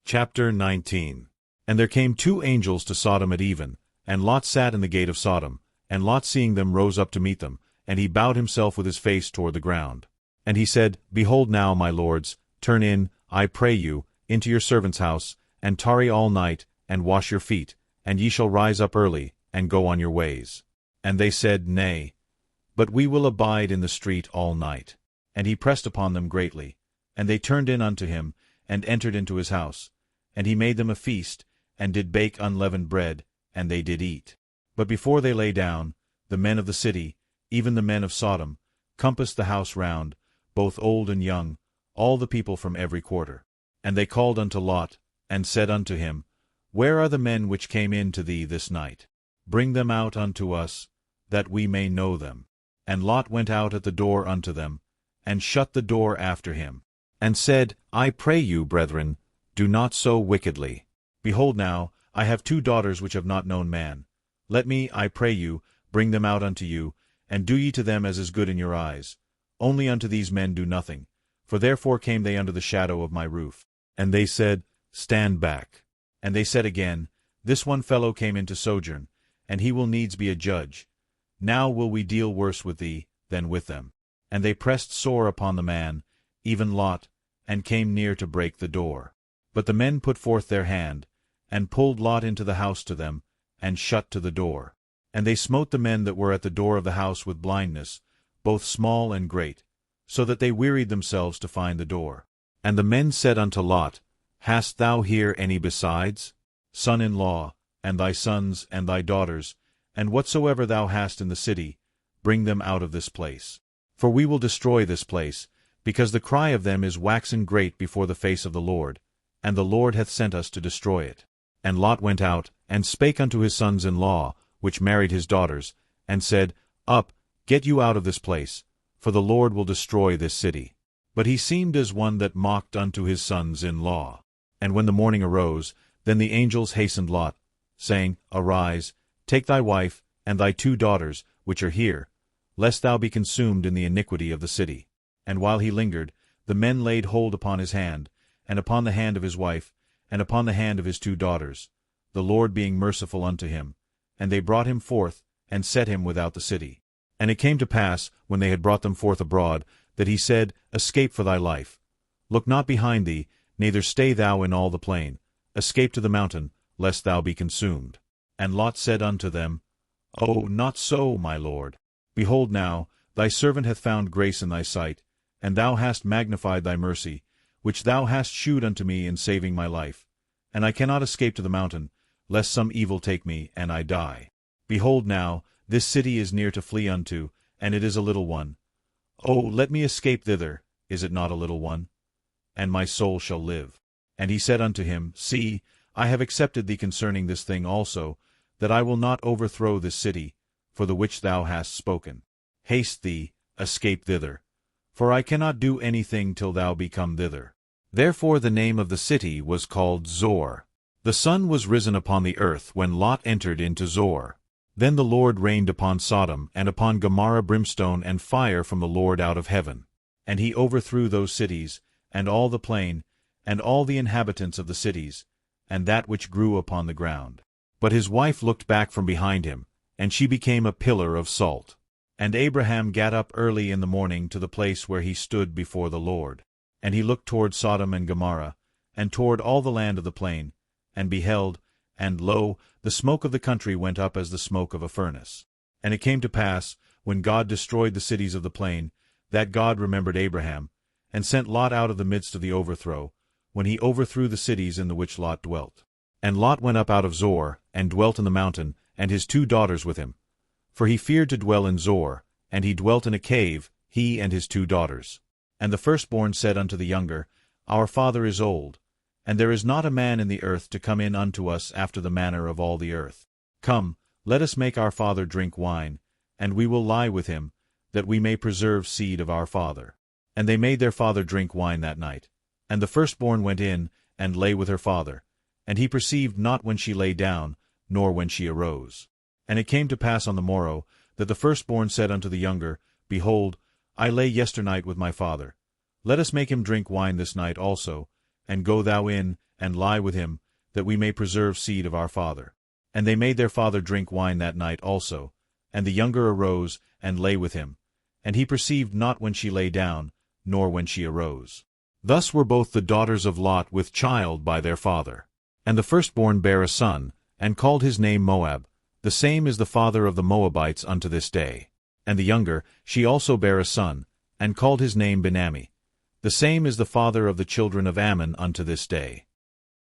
Chapter 19. And there came 2 angels to Sodom at even, and Lot sat in the gate of Sodom. And Lot seeing them rose up to meet them, and he bowed himself with his face toward the ground. And he said, Behold now, my lords, turn in, I pray you, into your servant's house, and tarry all night, and wash your feet, and ye shall rise up early, and go on your ways. And they said, Nay, but we will abide in the street all night. And he pressed upon them greatly. And they turned in unto him, and entered into his house. And he made them a feast, and did bake unleavened bread, and they did eat. But before they lay down, the men of the city, even the men of Sodom, compassed the house round, both old and young, all the people from every quarter. And they called unto Lot, and said unto him, Where are the men which came in to thee this night? Bring them out unto us, that we may know them. And Lot went out at the door unto them, and shut the door after him, and said, I pray you, brethren, do not so wickedly. Behold now, I have 2 daughters which have not known man. Let me, I pray you, bring them out unto you, and do ye to them as is good in your eyes. Only unto these men do nothing, for therefore came they under the shadow of my roof. And they said, Stand back. And they said again, This one fellow came in to sojourn, and he will needs be a judge. Now will we deal worse with thee than with them. And they pressed sore upon the man, even Lot, and came near to break the door. But the men put forth their hand, and pulled Lot into the house to them, and shut to the door. And they smote the men that were at the door of the house with blindness, both small and great, so that they wearied themselves to find the door. And the men said unto Lot, Hast thou here any besides? Son-in-law, and thy sons, and thy daughters, and whatsoever thou hast in the city, bring them out of this place. For we will destroy this place, because the cry of them is waxen great before the face of the Lord, and the Lord hath sent us to destroy it. And Lot went out, and spake unto his sons-in-law, which married his daughters, and said, Up, get you out of this place, for the Lord will destroy this city. But he seemed as one that mocked unto his sons-in-law. And when the morning arose, then the angels hastened Lot, saying, Arise, take thy wife, and thy 2 daughters, which are here, lest thou be consumed in the iniquity of the city. And while he lingered, the men laid hold upon his hand, and upon the hand of his wife, and upon the hand of his 2 daughters, the Lord being merciful unto him. And they brought him forth, and set him without the city. And it came to pass, when they had brought them forth abroad, that he said, Escape for thy life. Look not behind thee, neither stay thou in all the plain. Escape to the mountain, lest thou be consumed. And Lot said unto them, O, not so, my lord. Behold now, thy servant hath found grace in thy sight, and thou hast magnified thy mercy, which thou hast shewed unto me in saving my life. And I cannot escape to the mountain, lest some evil take me, and I die. Behold now, this city is near to flee unto, and it is a little one. O, let me escape thither, is it not a little one? And my soul shall live. And he said unto him, See, I have accepted thee concerning this thing also, that I will not overthrow this city, for the which thou hast spoken. Haste thee, escape thither, for I cannot do anything till thou be come thither. Therefore the name of the city was called Zor. The sun was risen upon the earth when Lot entered into Zor. Then the Lord rained upon Sodom and upon Gomorrah brimstone and fire from the Lord out of heaven. And he overthrew those cities, and all the plain, and all the inhabitants of the cities, and that which grew upon the ground. But his wife looked back from behind him, and she became a pillar of salt. And Abraham gat up early in the morning to the place where he stood before the Lord. And he looked toward Sodom and Gomorrah, and toward all the land of the plain, and beheld, and lo, the smoke of the country went up as the smoke of a furnace. And it came to pass, when God destroyed the cities of the plain, that God remembered Abraham, and sent Lot out of the midst of the overthrow, when he overthrew the cities in the which Lot dwelt. And Lot went up out of Zor, and dwelt in the mountain, and his 2 daughters with him. For he feared to dwell in Zor, and he dwelt in a cave, he and his 2 daughters. And the firstborn said unto the younger, Our father is old, and there is not a man in the earth to come in unto us after the manner of all the earth. Come, let us make our father drink wine, and we will lie with him, that we may preserve seed of our father. And they made their father drink wine that night. And the firstborn went in, and lay with her father. And he perceived not when she lay down, nor when she arose. And it came to pass on the morrow, that the firstborn said unto the younger, Behold, I lay yesternight with my father. Let us make him drink wine this night also, and go thou in, and lie with him, that we may preserve seed of our father. And they made their father drink wine that night also, and the younger arose, and lay with him. And he perceived not when she lay down, nor when she arose. Thus were both the daughters of Lot with child by their father. And the firstborn bare a son, and called his name Moab. The same is the father of the Moabites unto this day. And the younger, she also bare a son, and called his name Ben-ammi. The same is the father of the children of Ammon unto this day.